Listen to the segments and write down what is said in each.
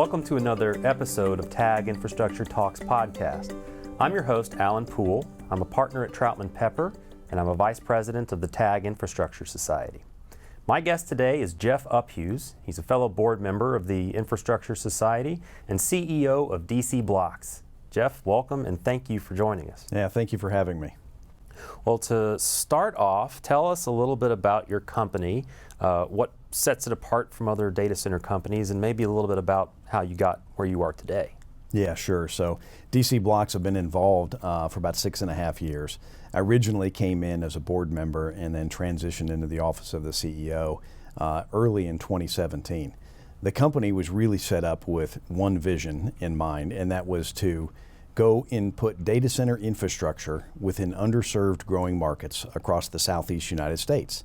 Welcome to another episode of TAG Infrastructure Talks podcast. I'm your host, Alan Poole. I'm a partner at Troutman Pepper, and I'm a vice president of the TAG Infrastructure Society. My guest today is Jeff Uphues. He's a fellow board member of the Infrastructure Society and CEO of DCBLOX. Jeff, welcome and thank you for joining us. Yeah, thank you for having me. Well, to start off, tell us a little bit about your company, what sets it apart from other data center companies, and maybe a little bit about how you got where you are today. Yeah, sure. So DCBLOX have been involved for about 6.5 years. I originally came in as a board member and then transitioned into the office of the CEO early in 2017. The company was really set up with one vision in mind, and that was to go and put data center infrastructure within underserved growing markets across the Southeast United States,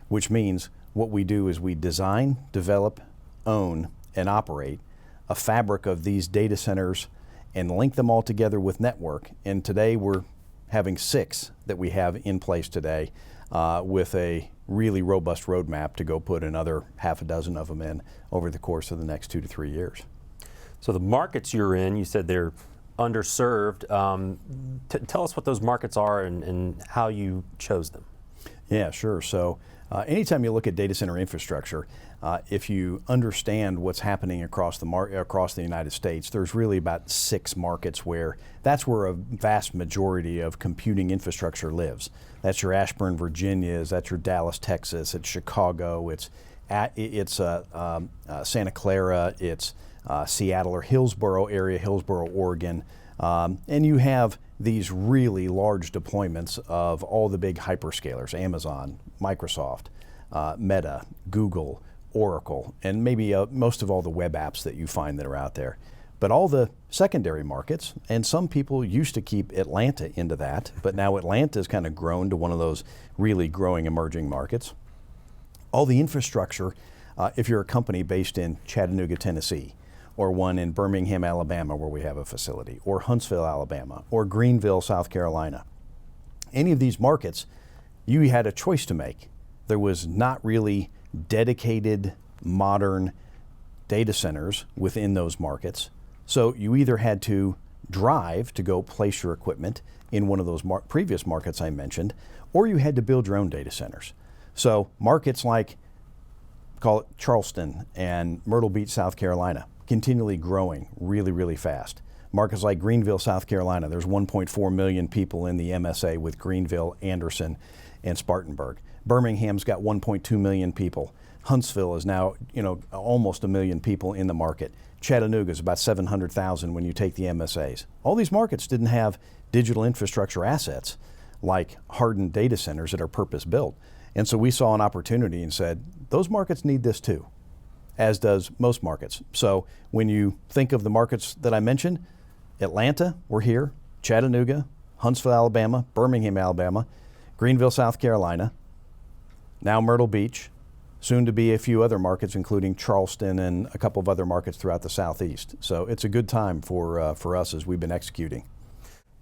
which means what we do is we design, develop, own, and operate a fabric of these data centers and link them all together with network. And today we're having 6 that we have in place today with a really robust roadmap to go put another half a dozen of them in over the course of the next 2 to 3 years. So the markets you're in, you said they're underserved. Tell us what those markets are and how you chose them. Yeah, sure. So anytime you look at data center infrastructure, if you understand what's happening across the United States, there's really about 6 markets where that's where a vast majority of computing infrastructure lives. That's your Ashburn, Virginia, that's your Dallas, Texas, it's Chicago, it's Santa Clara, it's Seattle or Hillsboro area, Hillsboro, Oregon, and you have these really large deployments of all the big hyperscalers, Amazon, Microsoft, Meta, Google, Oracle, and maybe most of all the web apps that you find that are out there. But all the secondary markets, and some people used to keep Atlanta into that, but now Atlanta's kind of grown to one of those really growing emerging markets. All the infrastructure, if you're a company based in Chattanooga, Tennessee, or one in Birmingham, Alabama, where we have a facility, or Huntsville, Alabama, or Greenville, South Carolina. Any of these markets, you had a choice to make. There was not really dedicated, modern data centers within those markets. So you either had to drive to go place your equipment in one of those previous markets I mentioned, or you had to build your own data centers. So markets like, call it Charleston and Myrtle Beach, South Carolina, continually growing really, really fast. Markets like Greenville, South Carolina, there's 1.4 million people in the MSA with Greenville, Anderson, and Spartanburg. Birmingham's got 1.2 million people. Huntsville is now, almost 1 million people in the market. Chattanooga is about 700,000 when you take the MSAs. All these markets didn't have digital infrastructure assets like hardened data centers that are purpose-built. And so we saw an opportunity and said, those markets need this too, as does most markets. So when you think of the markets that I mentioned, Atlanta, we're here, Chattanooga, Huntsville, Alabama, Birmingham, Alabama, Greenville, South Carolina, now Myrtle Beach, soon to be a few other markets, including Charleston and a couple of other markets throughout the Southeast. So it's a good time for us as we've been executing.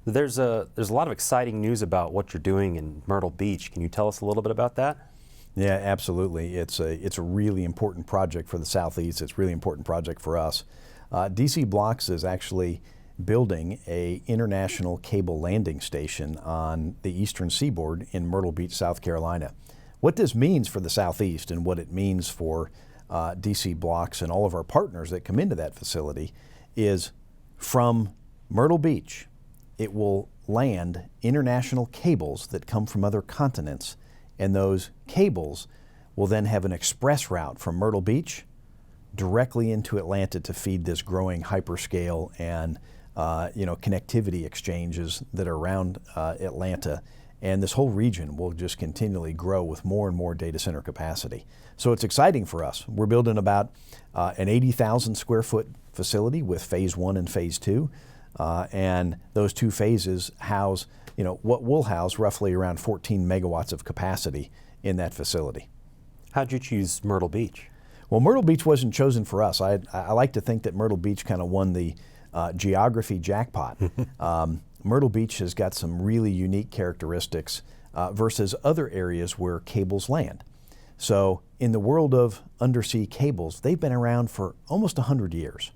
There's a lot of exciting news about what you're doing in Myrtle Beach. Can you tell us a little bit about that? Yeah, absolutely. It's a really important project for the Southeast. It's a really important project for us. DCBLOX is actually building a international cable landing station on the eastern seaboard in Myrtle Beach, South Carolina. What this means for the Southeast and what it means for DCBLOX and all of our partners that come into that facility is from Myrtle Beach, it will land international cables that come from other continents, and those cables will then have an express route from Myrtle Beach directly into Atlanta to feed this growing hyperscale and connectivity exchanges that are around Atlanta. And this whole region will just continually grow with more and more data center capacity. So it's exciting for us. We're building about an 80,000 square foot facility with phase 1 and phase 2. And those 2 phases house, what will house roughly around 14 megawatts of capacity in that facility. How'd you choose Myrtle Beach? Well, Myrtle Beach wasn't chosen for us. I like to think that Myrtle Beach kind of won the geography jackpot. Myrtle Beach has got some really unique characteristics versus other areas where cables land. So in the world of undersea cables, they've been around for almost 100 years.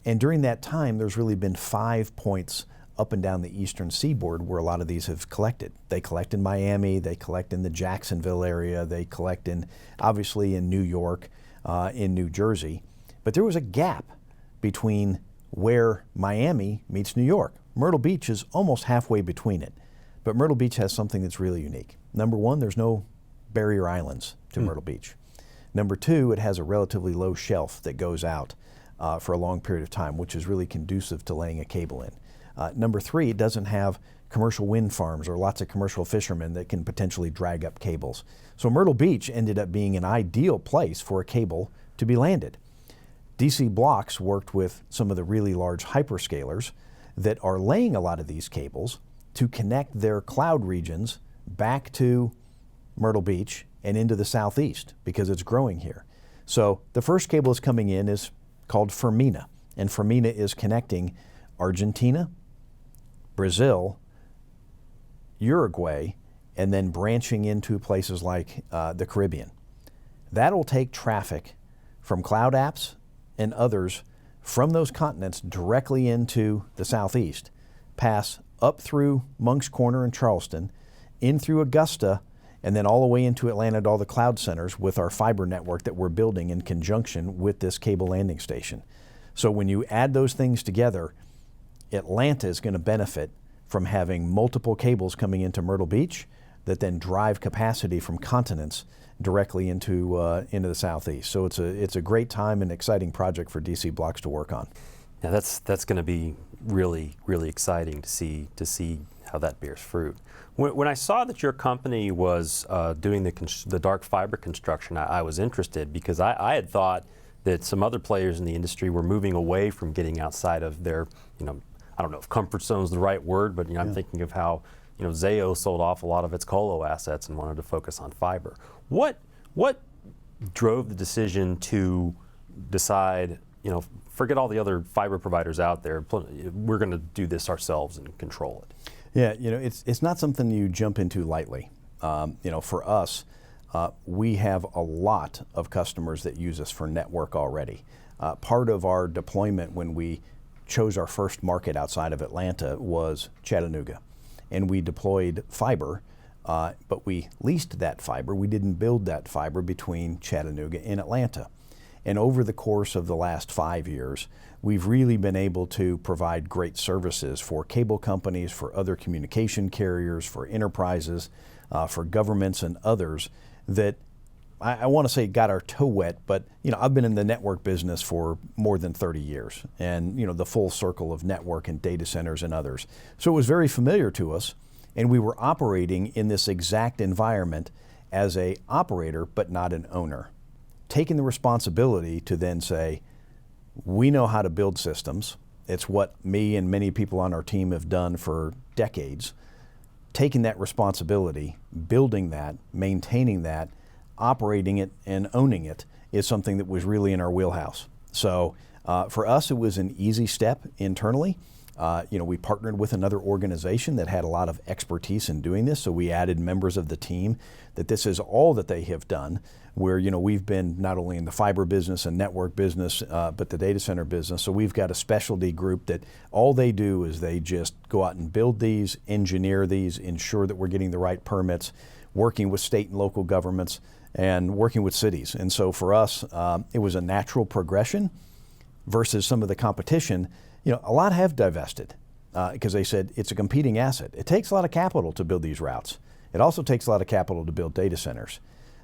And during that time, there's really been 5 points up and down the eastern seaboard where a lot of these have collected. They collect in Miami, they collect in the Jacksonville area, they collect obviously in New York, in New Jersey. But there was a gap between where Miami meets New York. Myrtle Beach is almost halfway between it. But Myrtle Beach has something that's really unique. Number one, there's no barrier islands to Myrtle Beach. Number two, it has a relatively low shelf that goes out for a long period of time, which is really conducive to laying a cable in. Number three, it doesn't have commercial wind farms or lots of commercial fishermen that can potentially drag up cables. So Myrtle Beach ended up being an ideal place for a cable to be landed. DCBLOX worked with some of the really large hyperscalers that are laying a lot of these cables to connect their cloud regions back to Myrtle Beach and into the southeast because it's growing here. So the first cable that's coming in is called Fermina, and Fermina is connecting Argentina, Brazil, Uruguay, and then branching into places like the Caribbean. That'll take traffic from cloud apps and others from those continents directly into the southeast, pass up through Moncks Corner and Charleston, in through Augusta, and then all the way into Atlanta to all the cloud centers with our fiber network that we're building in conjunction with this cable landing station. So when you add those things together, Atlanta is going to benefit from having multiple cables coming into Myrtle Beach that then drive capacity from continents directly into the southeast. So it's a great time and exciting project for DCBLOX to work on. Yeah, that's going to be really exciting to see how that bears fruit. When I saw that your company was doing the dark fiber construction, I was interested because I had thought that some other players in the industry were moving away from getting outside of their, I don't know if comfort zone is the right word, but I'm thinking of how Zayo sold off a lot of its colo assets and wanted to focus on fiber. What drove the decision to decide, forget all the other fiber providers out there, we're going to do this ourselves and control it? Yeah, it's not something you jump into lightly. For us, we have a lot of customers that use us for network already. Part of our deployment when we chose our first market outside of Atlanta was Chattanooga. And we deployed fiber, but we leased that fiber. We didn't build that fiber between Chattanooga and Atlanta. And over the course of the last 5 years, we've really been able to provide great services for cable companies, for other communication carriers, for enterprises, for governments and others that I want to say got our toe wet, but I've been in the network business for more than 30 years and the full circle of network and data centers and others. So it was very familiar to us, and we were operating in this exact environment as a operator but not an owner. Taking the responsibility to then say, we know how to build systems. It's what me and many people on our team have done for decades. Taking that responsibility, building that, maintaining that, operating it and owning it is something that was really in our wheelhouse. So for us, it was an easy step internally. We partnered with another organization that had a lot of expertise in doing this, so we added members of the team that this is all that they have done, where we've been not only in the fiber business and network business, but the data center business. So we've got a specialty group that all they do is they just go out and build these, engineer these, ensure that we're getting the right permits, working with state and local governments, and working with cities. And so for us, it was a natural progression versus some of the competition. A lot have divested because they said it's a competing asset. It takes a lot of capital to build these routes. It also takes a lot of capital to build data centers.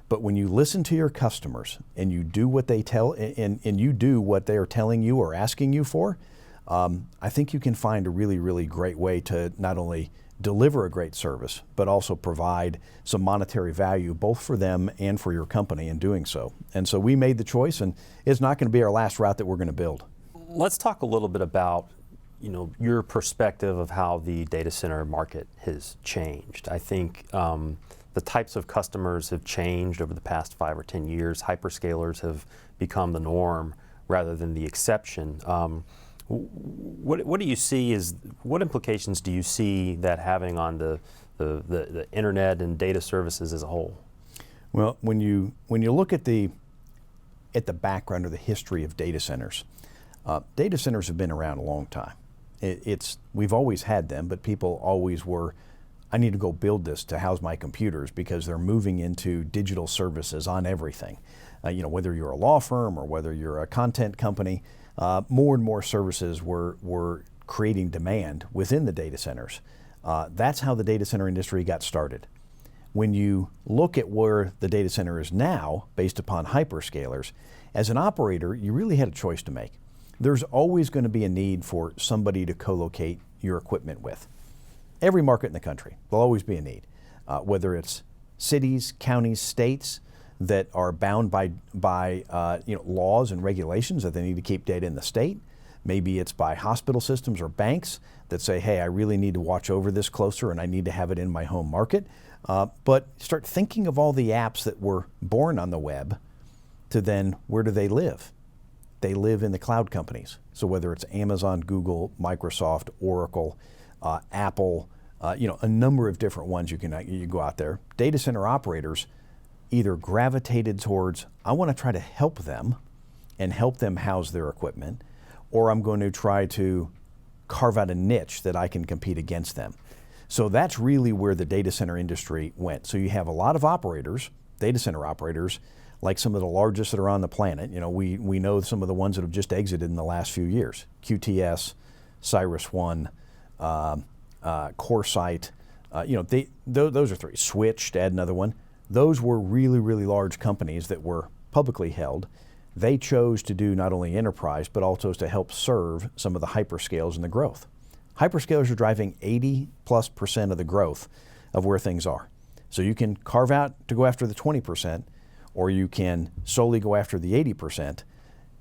But when you listen to your customers and you do what they tell and you do what they are telling you or asking you for, I think you can find a really great way to not only deliver a great service, but also provide some monetary value both for them and for your company in doing so. And so we made the choice, and it's not going to be our last route that we're going to build. Let's talk a little bit about your perspective of how the data center market has changed. I think the types of customers have changed over the past 5 or 10 years. Hyperscalers have become the norm rather than the exception. What do you see what implications do you see that having on the internet and data services as a whole? Well, when you look at the background or the history of data centers, Data centers have been around a long time. We've always had them, but people always were, I need to go build this to house my computers, because they're moving into digital services on everything. Whether you're a law firm or whether you're a content company, more and more services were creating demand within the data centers. That's how the data center industry got started. When you look at where the data center is now, based upon hyperscalers, as an operator, you really had a choice to make. There's always going to be a need for somebody to co-locate your equipment with. Every market in the country, there'll always be a need. Whether it's cities, counties, states that are bound by laws and regulations that they need to keep data in the state. Maybe it's by hospital systems or banks that say, hey, I really need to watch over this closer and I need to have it in my home market. But start thinking of all the apps that were born on the web to then, where do they live? They live in the cloud companies. So whether it's Amazon, Google, Microsoft, Oracle, Apple, a number of different ones you go out there. Data center operators either gravitated towards, I want to try to help them and help them house their equipment, or I'm going to try to carve out a niche that I can compete against them. So that's really where the data center industry went. So you have a lot of operators, data center operators, like some of the largest that are on the planet. We know some of the ones that have just exited in the last few years. QTS, CyrusOne, CoreSite, those are three. Switch, to add another one. Those were really, really large companies that were publicly held. They chose to do not only enterprise, but also to help serve some of the hyperscales and the growth. Hyperscalers are driving 80+% of the growth of where things are. So you can carve out to go after the 20%, or you can solely go after the 80%.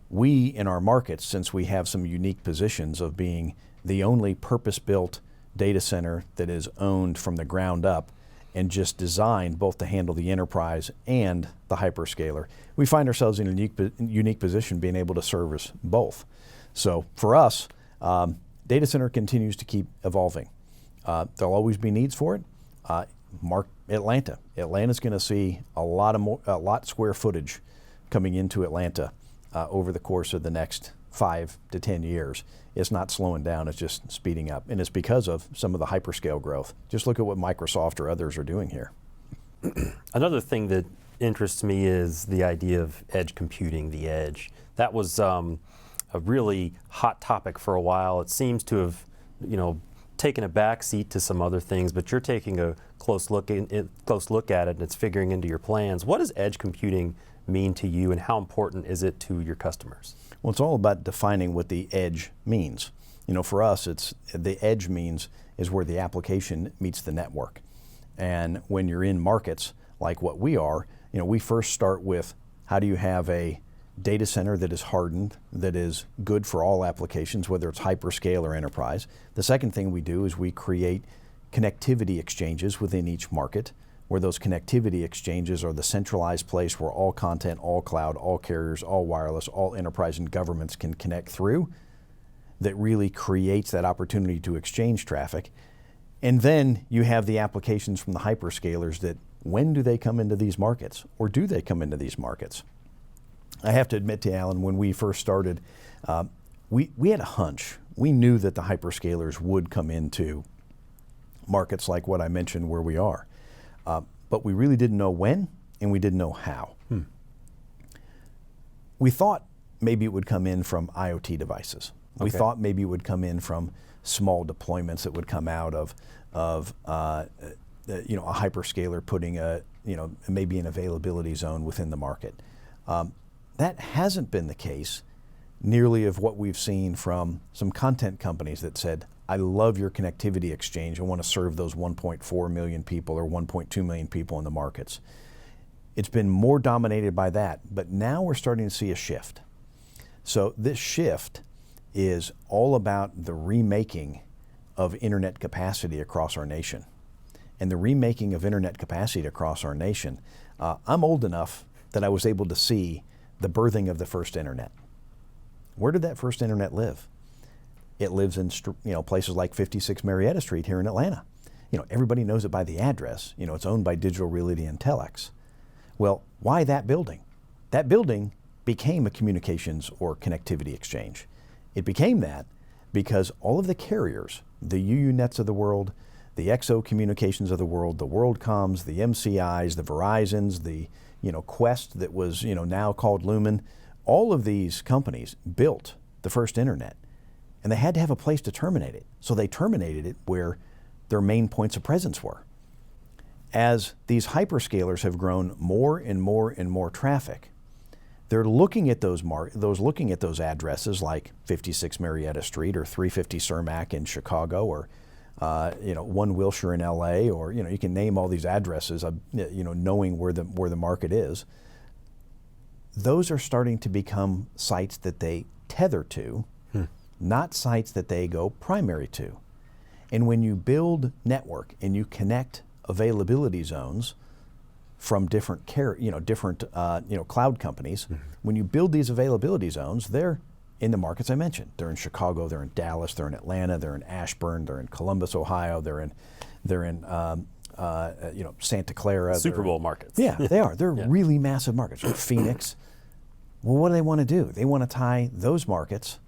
We, in our markets, since we have some unique positions of being the only purpose-built data center that is owned from the ground up and just designed both to handle the enterprise and the hyperscaler, we find ourselves in a unique position being able to service both. So for us, data center continues to keep evolving. There'll always be needs for it. Atlanta. Atlanta's going to see a lot square footage coming into Atlanta over the course of the next 5 to 10 years. It's not slowing down, it's just speeding up. And it's because of some of the hyperscale growth. Just look at what Microsoft or others are doing here. Another thing that interests me is the idea of edge computing, the edge. That was a really hot topic for a while. It seems to have, taken a back seat to some other things, but you're taking a close look at it and it's figuring into your plans. What does edge computing mean to you, and how important is it to your customers? Well, it's all about defining what the edge means. For us, it's the edge is where the application meets the network. And when you're in markets like what we are, we first start with, how do you have a data center that is hardened, that is good for all applications, whether it's hyperscale or enterprise. The second thing we do is we create connectivity exchanges within each market, where those connectivity exchanges are the centralized place where all content, all cloud, all carriers, all wireless, all enterprise and governments can connect through. That really creates that opportunity to exchange traffic. And then you have the applications from the hyperscalers that, when do they come into these markets, or do they come into these markets? I have to admit to you, Alan, when we first started, we had a hunch. We knew that the hyperscalers would come into markets like what I mentioned where we are. But we really didn't know when, and we didn't know how. We thought maybe it would come in from IoT devices. We thought maybe it would come in from small deployments that would come out of a hyperscaler putting maybe an availability zone within the market. That hasn't been the case nearly of what we've seen from some content companies that said, I love your connectivity exchange. I want to serve those 1.4 million people or 1.2 million people in the markets. It's been more dominated by that, but now we're starting to see a shift. So this shift is all about the remaking of internet capacity across our nation. And the remaking of internet capacity across our nation, I'm old enough that I was able to see the birthing of the first internet. Where did that first internet live? It lives in places like 56 Marietta Street here in Atlanta. Everybody knows it by the address. It's owned by Digital Realty and Telex. Well, why that building? That building became a communications or connectivity exchange. It became that because all of the carriers, the UUNets of the world, the XO Communications of the world, the WorldComs, the MCIs, the Verizons, the Quest that was now called Lumen, all of these companies built the first internet, and they had to have a place to terminate it. So they terminated it where their main points of presence were. As these hyperscalers have grown more and more and more traffic, they're looking at those addresses like 56 Marietta Street or 350 Cermak in Chicago or 1 Wilshire in LA, or you can name all these addresses, knowing where the market is. Those are starting to become sites that they tether to, not sites that they go primary to. And when you build network and you connect availability zones from different cloud companies, when you build these availability zones, they're in the markets I mentioned. They're in Chicago, they're in Dallas, they're in Atlanta, they're in Ashburn, they're in Columbus, Ohio, they're in Santa Clara. Super Bowl markets. Yeah, they are. They're really massive markets. Phoenix. Well, what do they want to do? They want to tie those markets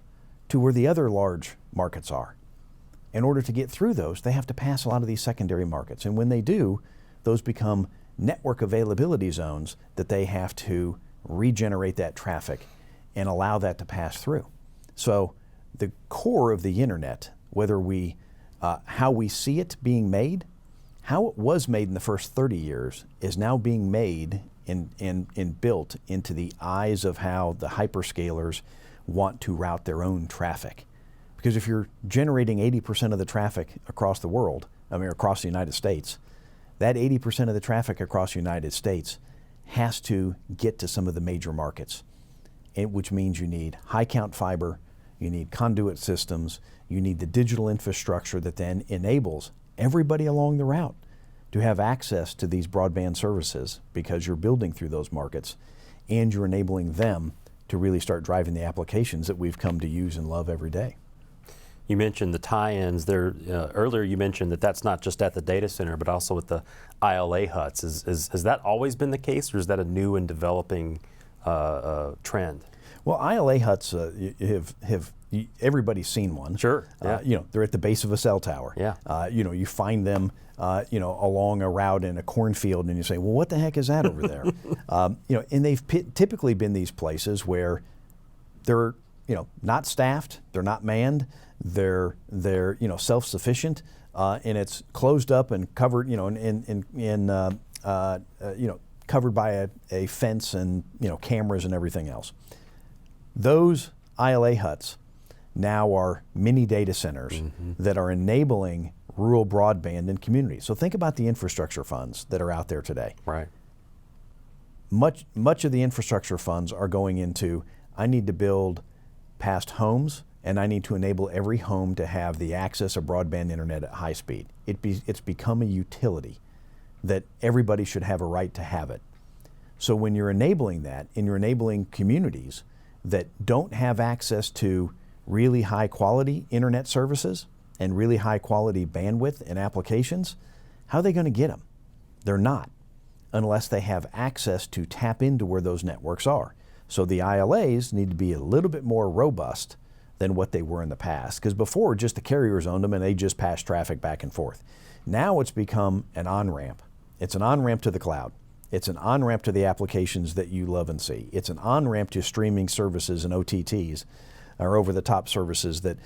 to where the other large markets are. In order to get through those, they have to pass a lot of these secondary markets. And when they do, those become network availability zones that they have to regenerate that traffic and allow that to pass through. So the core of the internet, whether how we see it being made, how it was made in the first 30 years, is now being made and built into the eyes of how the hyperscalers want to route their own traffic. Because if you're generating 80% of the traffic across the world, across the United States, that 80% of the traffic across the United States has to get to some of the major markets, which means you need high count fiber, you need conduit systems, you need the digital infrastructure that then enables everybody along the route to have access to these broadband services, because you're building through those markets and you're enabling them to really start driving the applications that we've come to use and love every day. You mentioned the tie-ins there. Earlier you mentioned that that's not just at the data center, but also with the ILA huts. Has that always been the case, or is that a new and developing trend? Well, ILA huts everybody's seen one. Sure. Yeah. They're at the base of a cell tower. Yeah. You find them, along a route in a cornfield, and you say, well, what the heck is that over there? And they've typically been these places where they're, not staffed, they're not manned, they're self-sufficient, and it's closed up and covered, covered by a fence and cameras and everything else. Those ILA huts now are mini data centers that are enabling rural broadband in communities. So think about the infrastructure funds that are out there today. Right. Much of the infrastructure funds are going into, I need to build past homes, and I need to enable every home to have the access of broadband internet at high speed. It's become a utility that everybody should have a right to have it. So when you're enabling that, and you're enabling communities that don't have access to really high quality internet services and really high quality bandwidth and applications, how are they going to get them? They're not, unless they have access to tap into where those networks are. So the ILAs need to be a little bit more robust than what they were in the past, because before just the carriers owned them and they just passed traffic back and forth. Now it's become an on-ramp. It's an on-ramp to the cloud. It's an on-ramp to the applications that you love and see. It's an on-ramp to streaming services and OTTs, or over-the-top services that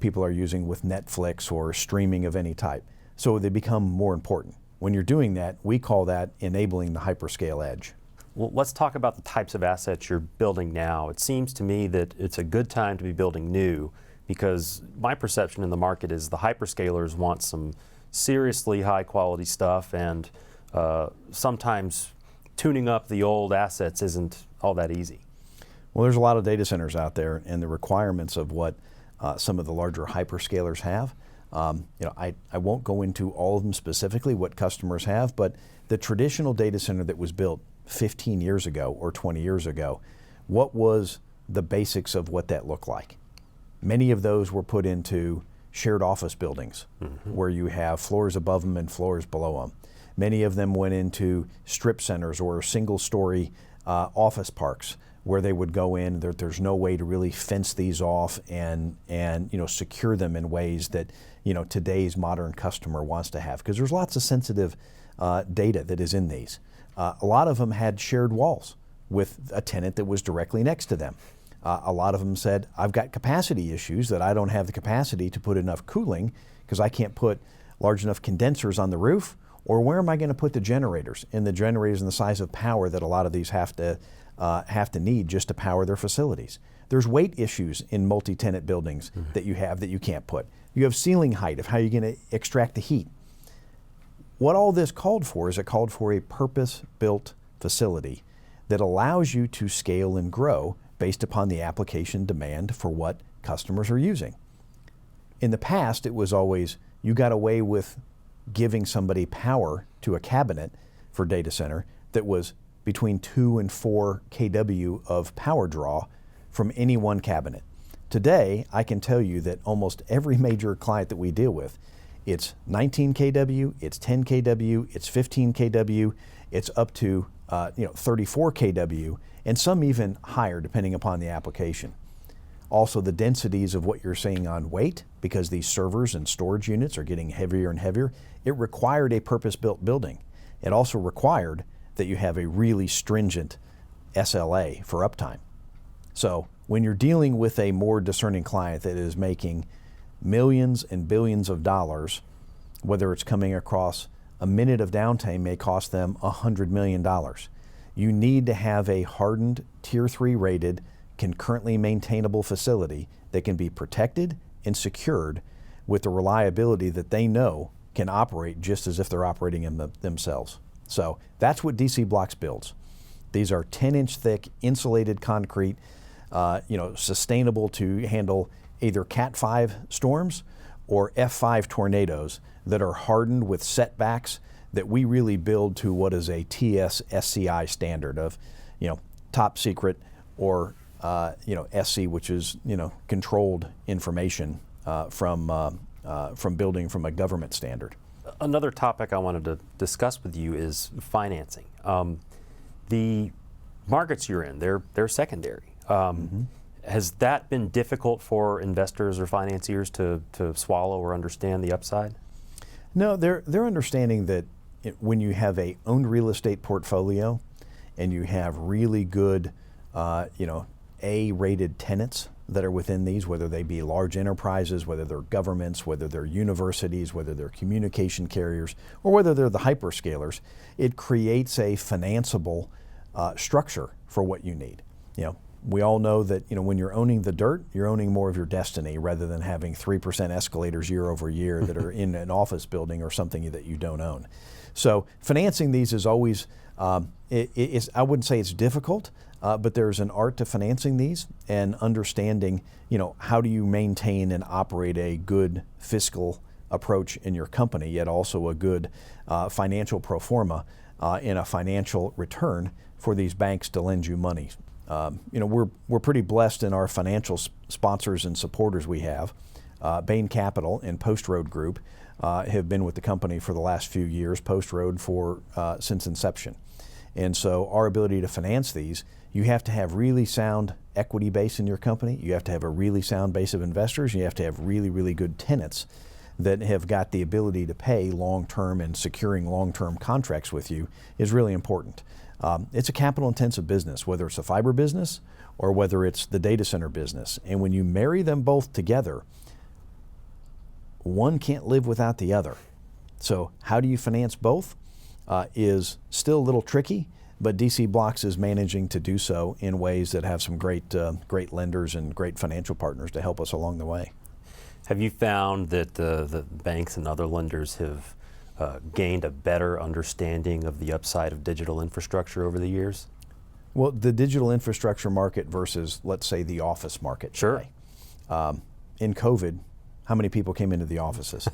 people are using with Netflix or streaming of any type. So they become more important. When you're doing that, we call that enabling the hyperscale edge. Well, let's talk about the types of assets you're building now. It seems to me that it's a good time to be building new, because my perception in the market is the hyperscalers want some seriously high quality stuff, and sometimes tuning up the old assets isn't all that easy. Well, there's a lot of data centers out there, and the requirements of what some of the larger hyperscalers have. I won't go into all of them specifically, what customers have, but the traditional data center that was built 15 years ago or 20 years ago, what was the basics of what that looked like? Many of those were put into shared office buildings where you have floors above them and floors below them. Many of them went into strip centers or single-story office parks where they would go in. There's no way to really fence these off and secure them in ways that today's modern customer wants to have, because there's lots of sensitive data that is in these. A lot of them had shared walls with a tenant that was directly next to them. A lot of them said, I've got capacity issues, that I don't have the capacity to put enough cooling because I can't put large enough condensers on the roof, or where am I going to put the generators? And the generators and the size of power that a lot of these have to need just to power their facilities. There's weight issues in multi-tenant buildings that you have that you can't put. You have ceiling height of how you're going to extract the heat. What all this called for is it called for a purpose-built facility that allows you to scale and grow based upon the application demand for what customers are using. In the past, it was always, you got away with giving somebody power to a cabinet for data center that was between 2 and 4 kW of power draw from any one cabinet. Today, I can tell you that almost every major client that we deal with, it's 19 kW, it's 10 kW, it's 15 kW, it's up to 34 kW, and some even higher depending upon the application. Also, the densities of what you're seeing on weight, because these servers and storage units are getting heavier and heavier, it required a purpose-built building. It also required that you have a really stringent SLA for uptime. So when you're dealing with a more discerning client that is making millions and billions of dollars, whether it's coming across a minute of downtime may cost them $100 million. You need to have a hardened, Tier 3 rated, concurrently maintainable facility that can be protected and secured with the reliability that they know can operate just as if they're operating in themselves. So that's what DCBLOX builds. These are 10-inch thick insulated concrete, sustainable to handle either Cat 5 storms or F5 tornadoes that are hardened with setbacks that we really build to what is a TS SCI standard of, top secret, or SC, which is controlled information from building from a government standard. Another topic I wanted to discuss with you is financing. The markets you're in, they're secondary. Has that been difficult for investors or financiers to swallow or understand the upside? No, they're understanding that when you have a owned real estate portfolio and you have really good, A-rated tenants that are within these, whether they be large enterprises, whether they're governments, whether they're universities, whether they're communication carriers, or whether they're the hyperscalers, it creates a financeable structure for what you need. We all know that when you're owning the dirt, you're owning more of your destiny rather than having 3% escalators year over year that are in an office building or something that you don't own. So financing these is always, I wouldn't say it's difficult, but there's an art to financing these and understanding, how do you maintain and operate a good fiscal approach in your company, yet also a good financial pro forma and a financial return for these banks to lend you money. We're pretty blessed in our financial sponsors and supporters we have. Bain Capital and Post Road Group have been with the company for the last few years, Post Road since inception. And so our ability to finance these, you have to have really sound equity base in your company, you have to have a really sound base of investors, and you have to have really, really good tenants that have got the ability to pay long-term, and securing long-term contracts with you is really important. It's a capital-intensive business, whether it's a fiber business or whether it's the data center business. And when you marry them both together, one can't live without the other. So how do you finance both is still a little tricky, but DCBLOX is managing to do so in ways that have some great lenders and great financial partners to help us along the way. Have you found that the banks and other lenders have gained a better understanding of the upside of digital infrastructure over the years? Well, the digital infrastructure market versus, let's say, the office market. Sure. Today. In COVID, how many people came into the offices?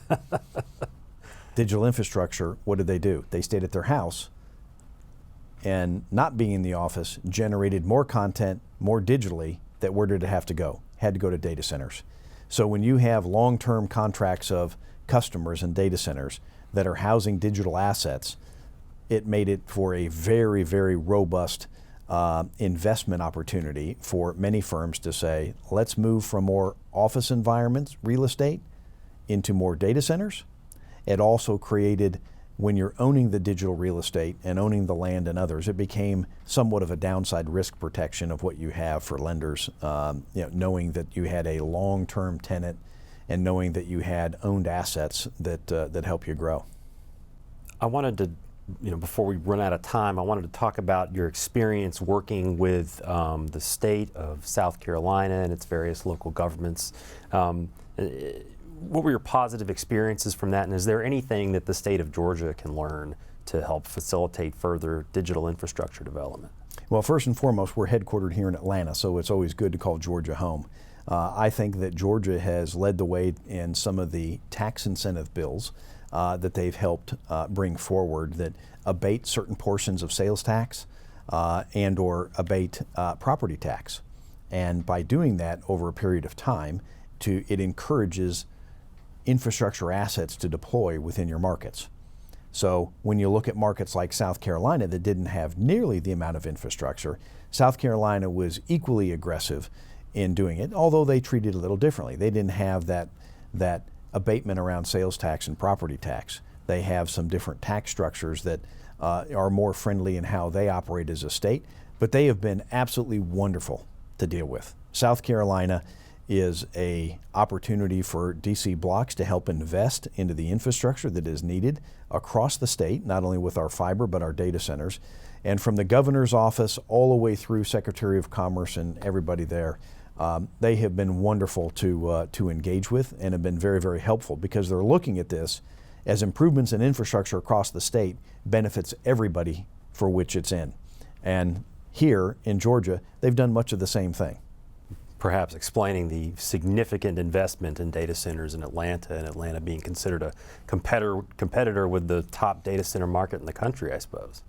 Digital infrastructure, what did they do? They stayed at their house, and not being in the office generated more content, more digitally, that where did it have to go? Had to go to data centers. So when you have long-term contracts of customers and data centers that are housing digital assets, it made it for a very, very robust investment opportunity for many firms to say, let's move from more office environments, real estate, into more data centers. It also created, when you're owning the digital real estate and owning the land and others, it became somewhat of a downside risk protection of what you have for lenders, knowing that you had a long-term tenant and knowing that you had owned assets that help you grow. I wanted to, before we run out of time, I wanted to talk about your experience working with the state of South Carolina and its various local governments. What were your positive experiences from that, and is there anything that the state of Georgia can learn to help facilitate further digital infrastructure development? Well, first and foremost, we're headquartered here in Atlanta, so it's always good to call Georgia home. I think that Georgia has led the way in some of the tax incentive bills that they've helped bring forward that abate certain portions of sales tax and or abate property tax. And by doing that over a period of time, it encourages infrastructure assets to deploy within your markets. So when you look at markets like South Carolina that didn't have nearly the amount of infrastructure, South Carolina was equally aggressive in doing it, although they treated it a little differently. They didn't have that abatement around sales tax and property tax. They have some different tax structures that are more friendly in how they operate as a state, but they have been absolutely wonderful to deal with. South Carolina is an opportunity for DCBLOX to help invest into the infrastructure that is needed across the state, not only with our fiber, but our data centers. And from the governor's office all the way through Secretary of Commerce and everybody there, they have been wonderful to engage with and have been very, very helpful because they're looking at this as improvements in infrastructure across the state benefits everybody for which it's in. And here in Georgia, they've done much of the same thing. Perhaps explaining the significant investment in data centers in Atlanta, and Atlanta being considered a competitor with the top data center market in the country, I suppose.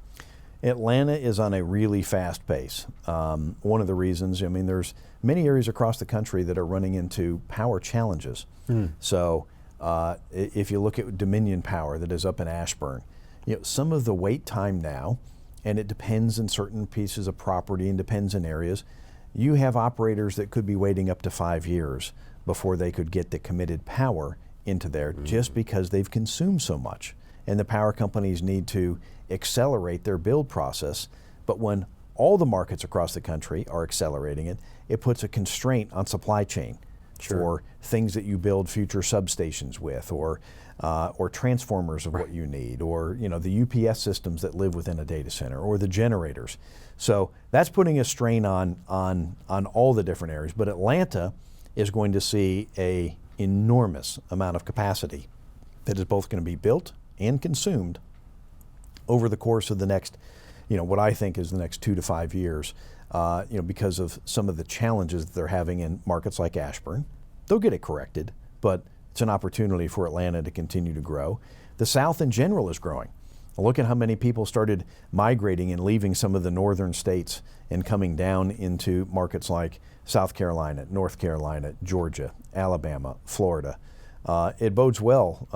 Atlanta is on a really fast pace. One of the reasons, there's many areas across the country that are running into power challenges. So if you look at Dominion Power that is up in Ashburn, some of the wait time now, and it depends in certain pieces of property and depends in areas, you have operators that could be waiting up to 5 years before they could get the committed power into there just because they've consumed so much. And the power companies need to accelerate their build process. But when all the markets across the country are accelerating it, it puts a constraint on supply chain for things that you build future substations with, or transformers of what you need, or the UPS systems that live within a data center, or the generators. So that's putting a strain on all the different areas. But Atlanta is going to see an enormous amount of capacity that is both going to be built and consumed over the course of the next, what I think is the next 2 to 5 years, because of some of the challenges that they're having in markets like Ashburn. They'll get it corrected, but it's an opportunity for Atlanta to continue to grow. The South in general is growing. Look at how many people started migrating and leaving some of the northern states and coming down into markets like South Carolina, North Carolina, Georgia, Alabama, Florida. It bodes well,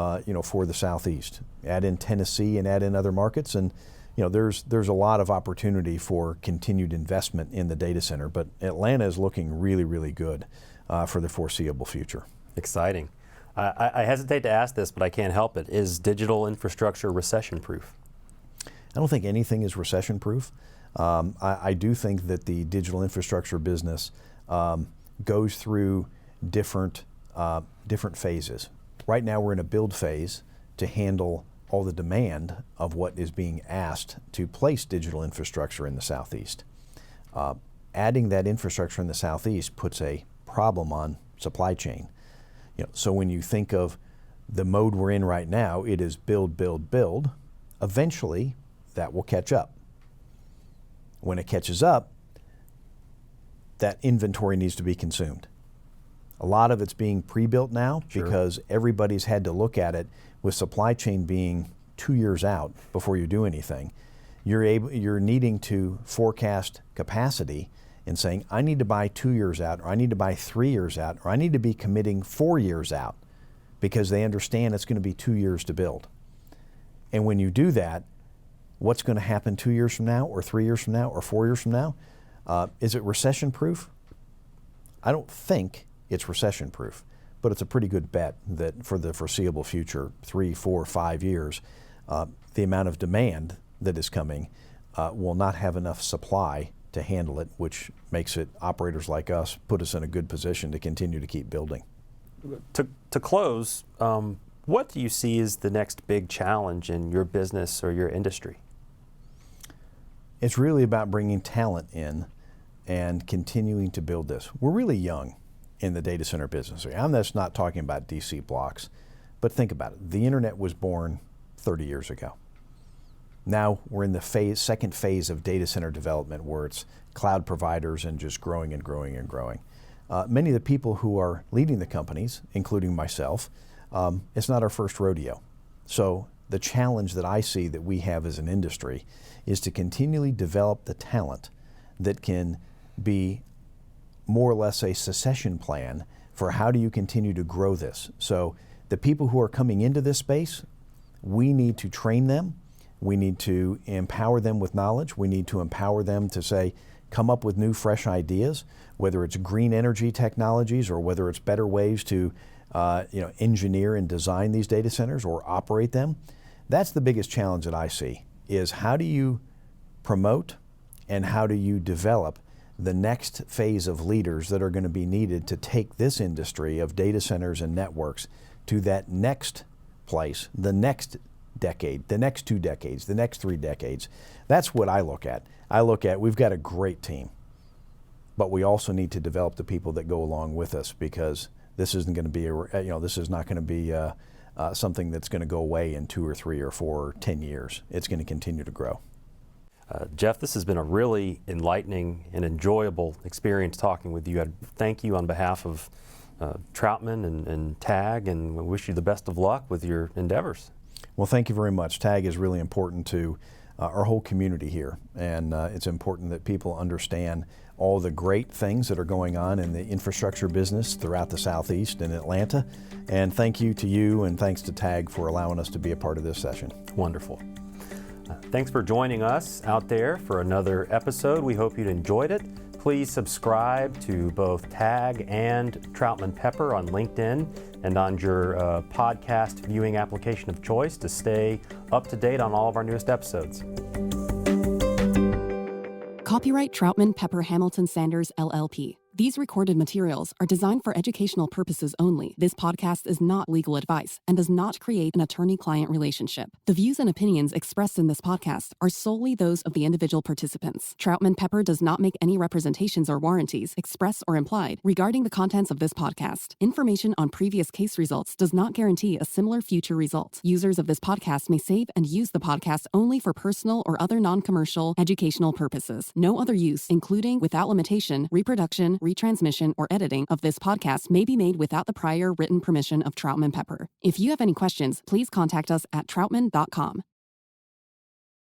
for the Southeast. Add in Tennessee and add in other markets, and there's a lot of opportunity for continued investment in the data center. But Atlanta is looking really, really good for the foreseeable future. Exciting. I hesitate to ask this, but I can't help it. Is digital infrastructure recession-proof? I don't think anything is recession-proof. I do think that the digital infrastructure business goes through different phases. Right now we're in a build phase to handle all the demand of what is being asked to place digital infrastructure in the Southeast. Adding that infrastructure in the Southeast puts a problem on supply chain. So when you think of the mode we're in right now, it is build, build, build. Eventually, that will catch up. When it catches up, that inventory needs to be consumed. A lot of it's being pre-built now because everybody's had to look at it with supply chain being 2 years out before you do anything. You're needing to forecast capacity and saying, I need to buy 2 years out, or I need to buy 3 years out, or I need to be committing 4 years out because they understand it's going to be 2 years to build. And when you do that, What's going to happen 2 years from now, or 3 years from now, or 4 years from now? Is it recession-proof? I don't think it's recession-proof, but it's a pretty good bet that for the foreseeable future, 3, 4, 5 years, the amount of demand that is coming will not have enough supply to handle it, which makes it, operators like us, put us in a good position to continue to keep building. To close, what do you see as the next big challenge in your business or your industry? It's really about bringing talent in and continuing to build this. We're really young in the data center business. I'm just not talking about DCBLOX, but think about it. The internet was born 30 years ago. Now we're in the second phase of data center development, where it's cloud providers and just growing and growing and growing. Many of the people who are leading the companies, including myself, it's not our first rodeo. So the challenge that I see that we have as an industry is to continually develop the talent that can be more or less a succession plan for how do you continue to grow this. So the people who are coming into this space, we need to train them. We need to empower them with knowledge. We need to empower them to say, come up with new, fresh ideas, whether it's green energy technologies or whether it's better ways to engineer and design these data centers or operate them. That's the biggest challenge that I see, is how do you promote and how do you develop the next phase of leaders that are going to be needed to take this industry of data centers and networks to that next place, the next decade, the next 2 decades, the next 3 decades. That's what I look at. We've got a great team, but we also need to develop the people that go along with us, because this isn't going to be this is not going to be something that's going to go away in 2 or 3 or 4 or 10 years. It's going to continue to grow. Jeff, this has been a really enlightening and enjoyable experience talking with you. I thank you on behalf of Troutman and TAG, and we wish you the best of luck with your endeavors. Well, thank you very much. TAG is really important to our whole community here, and it's important that people understand all the great things that are going on in the infrastructure business throughout the Southeast and Atlanta. And thank you to you, and thanks to TAG for allowing us to be a part of this session. Wonderful. Thanks for joining us out there for another episode. We hope you enjoyed it. Please subscribe to both TAG and Troutman Pepper on LinkedIn and on your podcast viewing application of choice to stay up to date on all of our newest episodes. Copyright Troutman Pepper Hamilton Sanders, LLP. These recorded materials are designed for educational purposes only. This podcast is not legal advice and does not create an attorney-client relationship. The views and opinions expressed in this podcast are solely those of the individual participants. Troutman Pepper does not make any representations or warranties, express or implied, regarding the contents of this podcast. Information on previous case results does not guarantee a similar future result. Users of this podcast may save and use the podcast only for personal or other non-commercial educational purposes. No other use, including, without limitation, reproduction, retransmission, or editing of this podcast may be made without the prior written permission of Troutman Pepper. If you have any questions, please contact us at troutman.com.